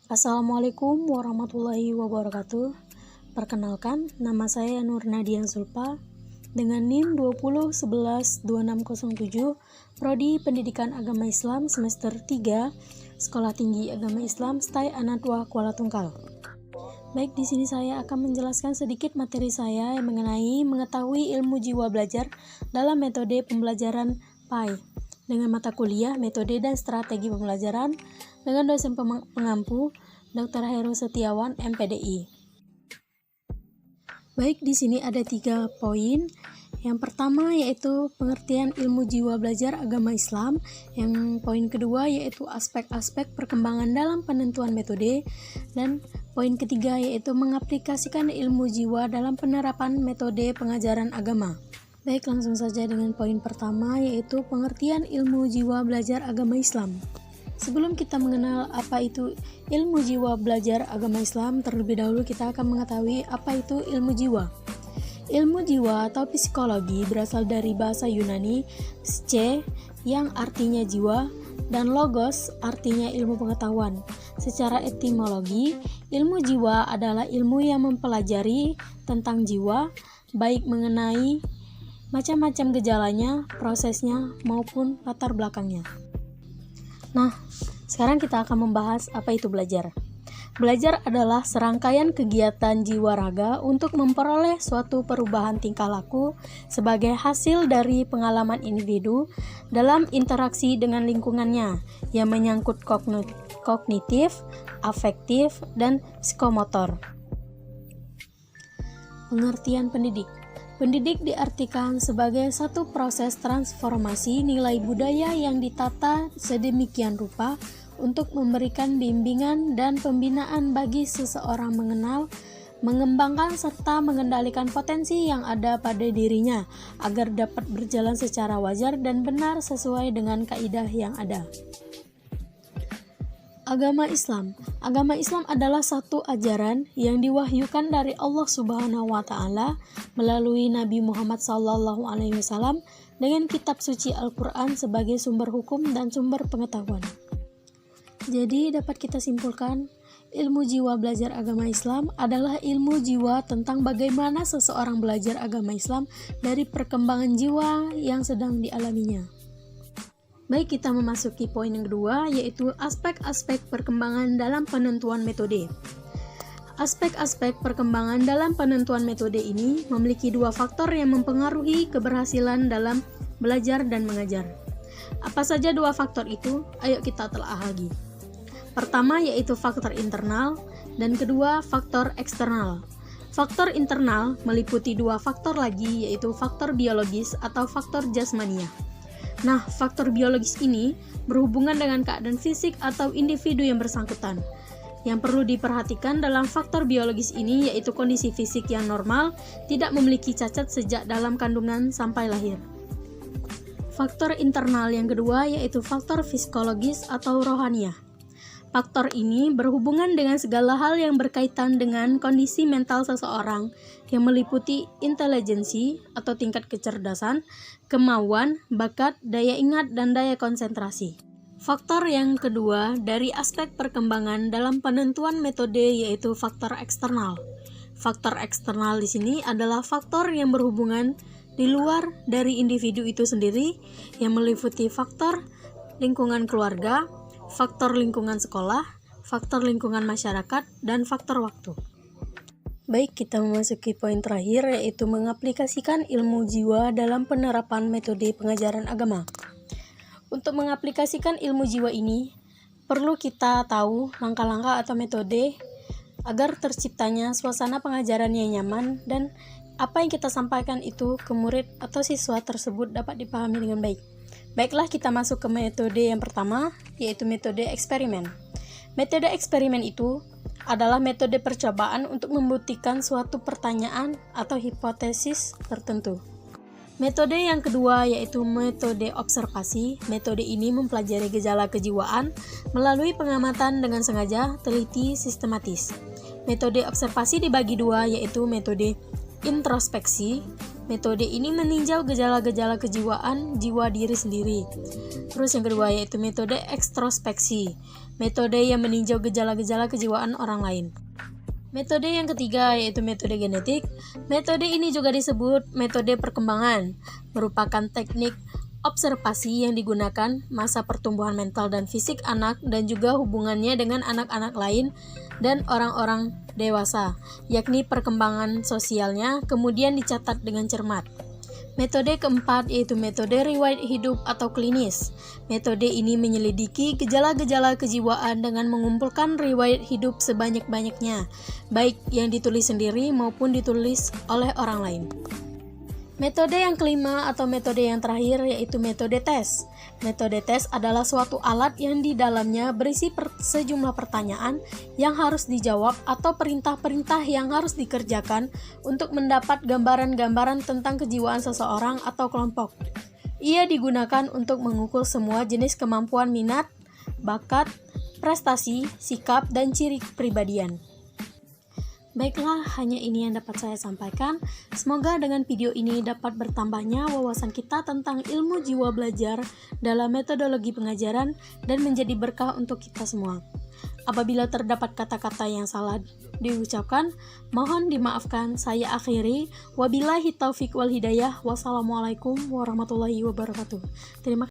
Assalamualaikum warahmatullahi wabarakatuh. Perkenalkan, nama saya Nur Nadia Zulfa dengan NIM 20112607, Prodi Pendidikan Agama Islam semester 3, Sekolah Tinggi Agama Islam STAI Anatwa Kuala Tungkal. Baik, di sini saya akan menjelaskan sedikit materi saya yang mengenai mengetahui ilmu jiwa belajar dalam metode pembelajaran PAI dengan mata kuliah metode dan strategi pembelajaran dengan dosen pengampu Dr. Heru Setiawan MPDI. Baik, di sini ada 3 poin. Yang pertama yaitu pengertian ilmu jiwa belajar agama Islam. Yang poin kedua yaitu aspek-aspek perkembangan dalam penentuan metode. Dan poin ketiga yaitu mengaplikasikan ilmu jiwa dalam penerapan metode pengajaran agama. Baik, langsung saja dengan poin pertama yaitu pengertian ilmu jiwa belajar agama Islam. Sebelum kita mengenal apa itu ilmu jiwa belajar agama Islam, terlebih dahulu kita akan mengetahui apa itu ilmu jiwa. Ilmu jiwa atau psikologi berasal dari bahasa Yunani psyche yang artinya jiwa dan logos artinya ilmu pengetahuan. Secara etimologi, ilmu jiwa adalah ilmu yang mempelajari tentang jiwa, baik mengenai macam-macam gejalanya, prosesnya, maupun latar belakangnya. Nah, sekarang kita akan membahas apa itu belajar. Belajar adalah serangkaian kegiatan jiwa raga untuk memperoleh suatu perubahan tingkah laku sebagai hasil dari pengalaman individu dalam interaksi dengan lingkungannya yang menyangkut kognitif, afektif, dan psikomotor. Pengertian pendidik. Pendidik diartikan sebagai satu proses transformasi nilai budaya yang ditata sedemikian rupa untuk memberikan bimbingan dan pembinaan bagi seseorang mengenal, mengembangkan serta mengendalikan potensi yang ada pada dirinya agar dapat berjalan secara wajar dan benar sesuai dengan kaidah yang ada. Agama Islam. Agama Islam adalah satu ajaran yang diwahyukan dari Allah Subhanahu wa taala melalui Nabi Muhammad SAW dengan kitab suci Al-Qur'an sebagai sumber hukum dan sumber pengetahuan. Jadi dapat kita simpulkan, ilmu jiwa belajar agama Islam adalah ilmu jiwa tentang bagaimana seseorang belajar agama Islam dari perkembangan jiwa yang sedang dialaminya. Baik, kita memasuki poin yang kedua, yaitu aspek-aspek perkembangan dalam penentuan metode. Aspek-aspek perkembangan dalam penentuan metode ini memiliki 2 faktor yang mempengaruhi keberhasilan dalam belajar dan mengajar. Apa saja 2 faktor itu? Ayo kita telah lagi. Pertama yaitu faktor internal, dan kedua faktor eksternal. Faktor internal meliputi 2 faktor lagi, yaitu faktor biologis atau faktor jasmaniah. Nah, faktor biologis ini berhubungan dengan keadaan fisik atau individu yang bersangkutan. Yang perlu diperhatikan dalam faktor biologis ini yaitu kondisi fisik yang normal, tidak memiliki cacat sejak dalam kandungan sampai lahir. Faktor internal yang kedua yaitu faktor psikologis atau rohaniah. Faktor ini berhubungan dengan segala hal yang berkaitan dengan kondisi mental seseorang yang meliputi intelijensi atau tingkat kecerdasan, kemauan, bakat, daya ingat, dan daya konsentrasi. Faktor yang kedua dari aspek perkembangan dalam penentuan metode yaitu faktor eksternal. Faktor eksternal di sini adalah faktor yang berhubungan di luar dari individu itu sendiri yang meliputi faktor lingkungan keluarga, faktor lingkungan sekolah, faktor lingkungan masyarakat, dan faktor waktu. Baik, kita memasuki poin terakhir yaitu mengaplikasikan ilmu jiwa dalam penerapan metode pengajaran agama. Untuk mengaplikasikan ilmu jiwa ini, perlu kita tahu langkah-langkah atau metode agar terciptanya suasana pengajaran yang nyaman dan apa yang kita sampaikan itu ke murid atau siswa tersebut dapat dipahami dengan baik. Baiklah, kita masuk ke metode yang pertama, yaitu metode eksperimen. Metode eksperimen itu adalah metode percobaan untuk membuktikan suatu pertanyaan atau hipotesis tertentu. Metode yang kedua yaitu metode observasi. Metode ini mempelajari gejala kejiwaan melalui pengamatan dengan sengaja, teliti, sistematis. Metode observasi dibagi 2 yaitu metode introspeksi. Metode ini meninjau gejala-gejala kejiwaan jiwa diri sendiri. Terus yang kedua yaitu metode ekstrospeksi. metode yang meninjau gejala-gejala kejiwaan orang lain. Metode yang ketiga yaitu metode genetik. Metode ini juga disebut metode perkembangan, merupakan teknik observasi yang digunakan masa pertumbuhan mental dan fisik anak dan juga hubungannya dengan anak-anak lain dan orang-orang dewasa, yakni perkembangan sosialnya, kemudian dicatat dengan cermat. Metode keempat yaitu metode riwayat hidup atau klinis. Metode ini menyelidiki gejala-gejala kejiwaan dengan mengumpulkan riwayat hidup sebanyak-banyaknya, baik yang ditulis sendiri maupun ditulis oleh orang lain. Metode yang kelima atau metode yang terakhir yaitu metode tes. Metode tes adalah suatu alat yang di dalamnya berisi sejumlah pertanyaan yang harus dijawab atau perintah-perintah yang harus dikerjakan untuk mendapat gambaran-gambaran tentang kejiwaan seseorang atau kelompok. Ia digunakan untuk mengukur semua jenis kemampuan minat, bakat, prestasi, sikap, dan ciri kepribadian. Baiklah, hanya ini yang dapat saya sampaikan. Semoga dengan video ini dapat bertambahnya wawasan kita tentang ilmu jiwa belajar dalam metodologi pengajaran dan menjadi berkah untuk kita semua. Apabila terdapat kata-kata yang salah diucapkan, mohon dimaafkan. Saya akhiri. Wabillahi taufiq wal hidayah. Wassalamualaikum warahmatullahi wabarakatuh. Terima kasih.